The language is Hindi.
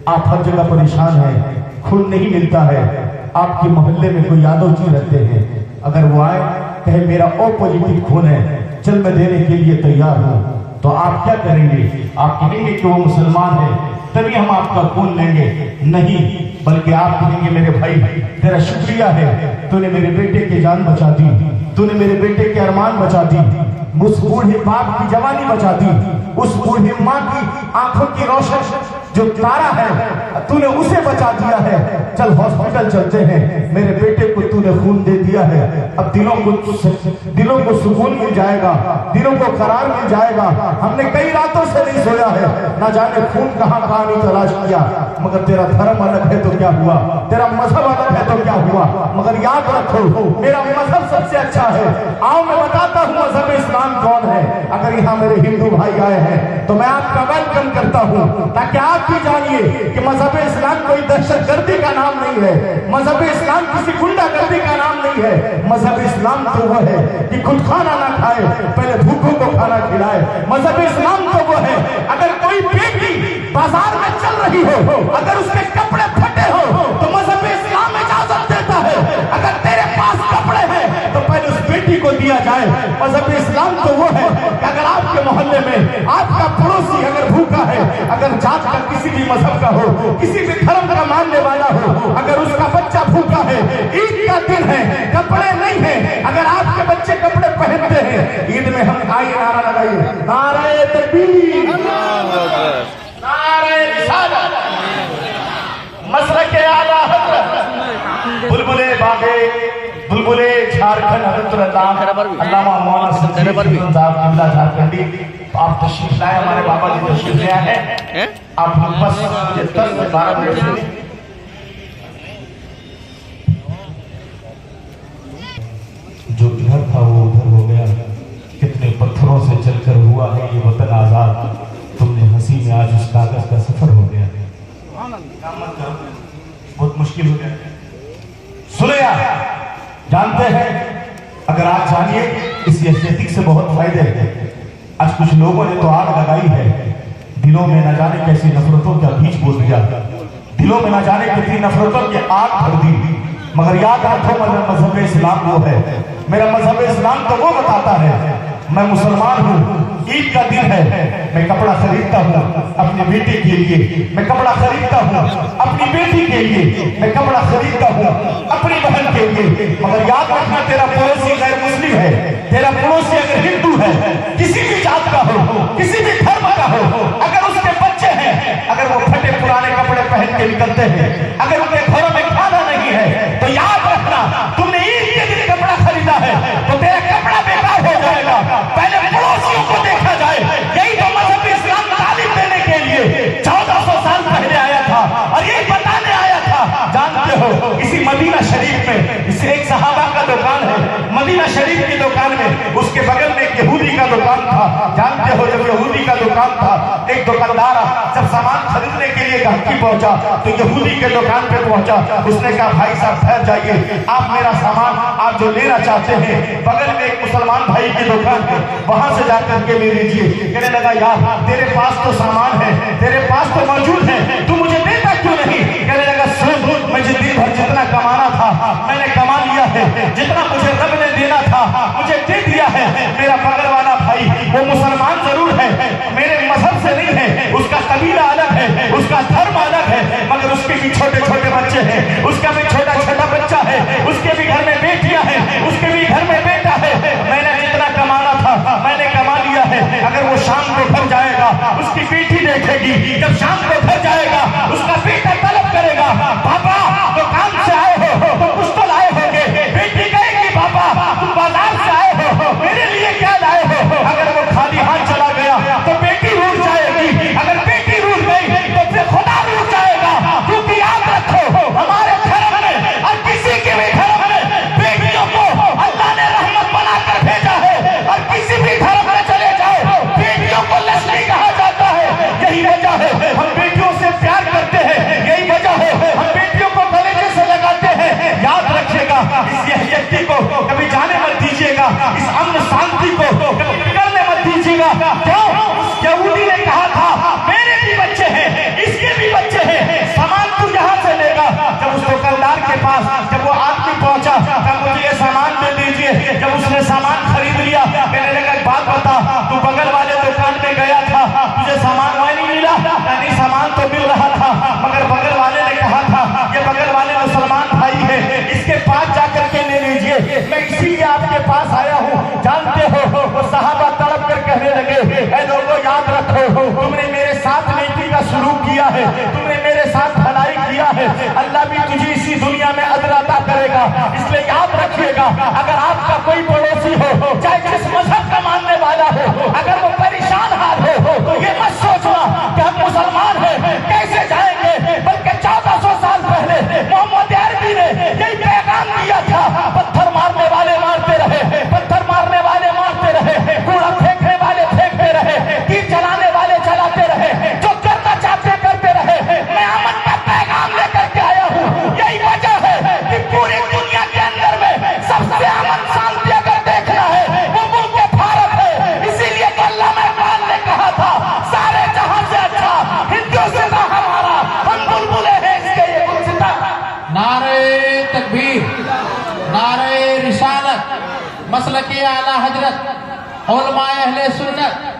आप हर जगह परेशान हैं, खून नहीं मिलता है। आपके मोहल्ले में कोई यादव जी रहते हैं, अगर वो आए कहे मेरा ओ पॉजिटिव खून है, चल मैं देने के लिए तैयार हूँ, तो आप क्या करेंगे? आप कहेंगे कि वो मुसलमान है तभी हम आपका खून लेंगे? नहीं, बल्कि आप कहेंगे मेरे भाई तेरा शुक्रिया है, तूने मेरे बेटे की जान बचा दी, तूने मेरे बेटे के अरमान बचा दी, उस बूढ़े बाप की जवानी बचा दी, उस बूढ़ी माँ की आंखों की रोशन जो तारा है तूने उसे बचा दिया है। चल हॉस्पिटल चलते हैं, मेरे बेटे को तूने खून दे दिया है, अब दिलों को सुकून मिल जाएगा, दिलों को करार मिल जाएगा। हमने कई रातों से नहीं सोया है, ना जाने खून कहाँ कहाँ नहीं तलाश किया, मगर तेरा धर्म अलग है तो क्या हुआ, तेरा मजहब अलग है तो क्या हुआ, मगर याद रखो मेरा मजहब सबसे अच्छा है। आओ मैं बताता हूँ मजहब इस्लाम कौन है। अगर यहाँ मेरे हिंदू भाई आए हैं तो मैं आपका वेलकम करता हूँ, ताकि आप भी जानिए कि मजहब इस्लाम कोई दहशतगर्दी का नाम नहीं है, मजहब इस्लाम किसी गुंडागर्दी का नाम नहीं है। मजहब इस्लाम तो वो है कि खुद खाना ना खाए, पहले भूखों को खाना खिलाए। मजहब इस्लाम तो वो है अगर कोई बेटी बाजार में चल रही हो, अगर उसके कपड़े फटे हो तो मजहब इस्लाम इजाजत देता है, अगर तेरे पास कपड़े हैं तो पहले उस बेटी को दिया जाए। मजहब इस्लाम तो वो है कि अगर आपके मोहल्ले में आपका पड़ोसी अगर भूखा है, अगर जात का किसी भी मजहब का हो, किसी भी धर्म का मानने वाला हो, अगर उसका बच्चा भूखा है, ईद का दिन है, कपड़े नहीं है, अगर आपके बच्चे कपड़े पहनते हैं, ईद में हम आइए नारा लगाइए, नारे तकबीर, नारे रिसालत, मसलके आला हज़रत, बुलबुले बागे, बुलबुले झारखंड, अल्लामा मौलाना सिद्दीक़ साहब झारखंडी, आप तशरीफ लाए, हमारे बाबा जी तशरीफ ले आए हैं। आप बस 10 से 12 मिनट सुनिए। जो इधर था वो उधर हो गया, कितने पत्थरों से चलकर हुआ है ये वतन आजाद, तुमने हंसी में आज उस कागज का सफर हो गया। बहुत मुश्किल हो गया। सुनिया जानते हैं, अगर आप जानिए इस एस्थेटिक से बहुत फायदे हैं। आज कुछ लोगों ने तो आग लगाई है, दिलों में न जाने कैसी नफरतों का बीज बो दिया, दिलों में न जाने कितनी नफरतों की आग भर दी। मगर याद रखो मेरा मजहब इस्लाम वो है, मेरा मजहब इस्लाम तो वो बताता है, मैं मुसलमान हूँ, ईद का दिन है, मैं कपड़ा खरीदता हूँ अपनी बेटी के लिए, मैं कपड़ा खरीदता हूँ अपनी बेटी के लिए, मैं कपड़ा खरीदता हूँ अपनी बहन के लिए। मगर याद रखना तेरा पड़ोसी गैर मुस्लिम है, तेरा पड़ोसी अगर हिंदू है, किसी भी जात का हो, किसी भी धर्म का हो, अगर उसके बच्चे हैं, अगर वो फटे पुराने कपड़े पहन के निकलते हैं, अगर उनके घरों में खाना नहीं है, तो याद रखना तुमने ईद के दिन कपड़ा खरीदा है तो तेरा कपड़ा बेकार हो जाएगा। पहले पड़ोसियों को देखा जाए, यही तो मजहब इस्लाम तालीम देने के लिए 1400 साल पहले आया था और यही बताने आया था। जानते हो इसी मदीना शरीफ में इस एक सहाबा का दुकान है, मदीना शरीफ की दुकान में उसके बगल में एक यहूदी का दुकान था। जानते हो जब यहूदी का दुकान था, एक दुकानदार जब सामान खरीदने के लिए गांधी पहुंचा तो यहूदी के दुकान पे पहुंचा, उसने कहा भाई साहब ठहर जाइए, आप मेरा सामान आप जो लेना चाहते हैं बगल में एक मुसलमान भाई की दुकान है, वहां से जाकर के ले लीजिए। कहने लगा यार तेरे पास तो सामान है, तेरे पास तो मौजूद है, तू मुझे देता क्यों नहीं? कहने लगा सुन, मुझे दिन भर जितना कमाना था मैंने कमा लिया है, जितना मुझे रब ने देना था मुझे दे दिया है। मेरा बगल वाला भाई वो मुसलमान जरूर है, मेरे मजहब से नहीं है, उसका कबीला अलग है, उसका धर्म अलग है, मगर उसके भी छोटे छोटे बच्चे हैं, उसका भी छोटा छोटा बच्चा है, उसके भी घर में बेटियां हैं, उसके भी घर में बेटा है। मैंने जितना कमाना था मैंने कमा लिया है। अगर वो शाम को घर जाएगा उसकी बेटी देखेगी, जब शाम को घर जाएगा उसका बेटा तलब करेगा, पापा दुकान से आए हो तो कुछ तो लाए होंगे। बेटी कहेगी पापा तुम बाजार से आए हो, मेरे लिए क्या लाए हो? अगर वो खाली हाथ चला गया तो बेटी रूठ जाएगी, अगर बेटी रूठ गई तो फिर खुदा रूठ जाएगा। क्योंकि याद रखो हमारे धर्म में और किसी के भी धर्म में बेटियों को अल्लाह ने रहमत बनाकर भेजा है, और किसी भी धर्म में चले जाओ बेटियों को लक्ष्मी कहा जाता है। यही वजह है हम बेटियों से किया है, तुमने मेरे साथ भलाई किया है, अल्लाह भी तुझे इसी दुनिया में अजर अता करेगा। इसलिए याद रखिएगा, अगर आपका कोई पड़ोसी हो, चाहे जिस मजहब का मानने वाला हो, अगर वो परेशान हाल हो, तो ये मत सोचना कि हम मुसलमान हैं कैसे जाएंगे, बल्कि 1400 साल पहले मोहम्मद अरबी ने यही पैगाम दिया था। पत्थर मारने वाले मारते रहे, पत्थर मारने वाले मारते रहे, कूड़ा फेंकने वाले फेंकते रहे, तीर चलाने वाले चलाते रहे, जो करना चाहते करते रहे। मैं अमन का पैगाम लेकर के आया हूँ। यही वजह है कि पूरी दुनिया के अंदर में सबसे अमन शांति अगर देखना है वो मुल्क भारत है। इसीलिए तो अल्लामा इकबाल ने कहा था, सारे जहां से अच्छा हिंदुस्तान हमारा, हम बुलबुले हैं इसके ये गुलसिता। नारे तकबीर, नारे रिसालत, मसलके आला हजरत, उलमाए अहले सुन्नत